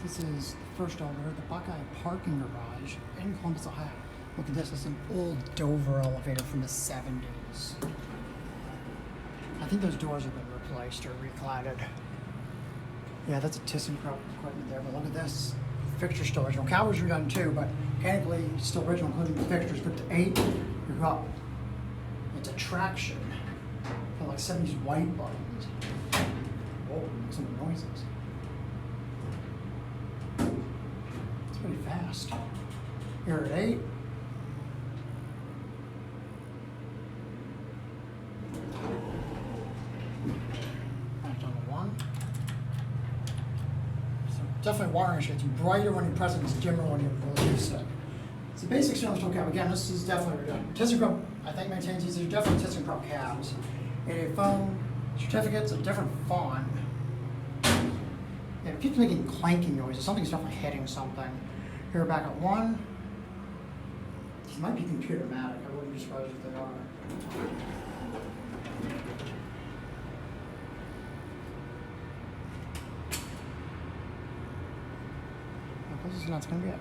This is the first elevator, the Buckeye parking garage in Columbus, Ohio. Look at this, it's an old Dover elevator from the 70s. I think those doors have been replaced or re-cladded. Yeah, that's a ThyssenKrupp equipment there, but look at this. Fixture still original. Cowers redone too, but mechanically still original, including the fixtures. But the 8, you've got, it's a traction. Got like 70s white buttons. Whoa, make some noises. It's pretty fast. Here at 8. Back down to 1. So definitely wiring issue. It's brighter when you press it, it's dimmer when you release it. It's the basic stainless steel cab. Again, this is definitely redone. ThyssenKrupp, I think, maintains these. These are definitely ThyssenKrupp cabs. A phone certificate's a different font. Yeah, it keeps making clanking noises. Something's definitely hitting something. Here, back at 1. These might be computer-matic. I wouldn't be surprised if they are. This is not going to be it.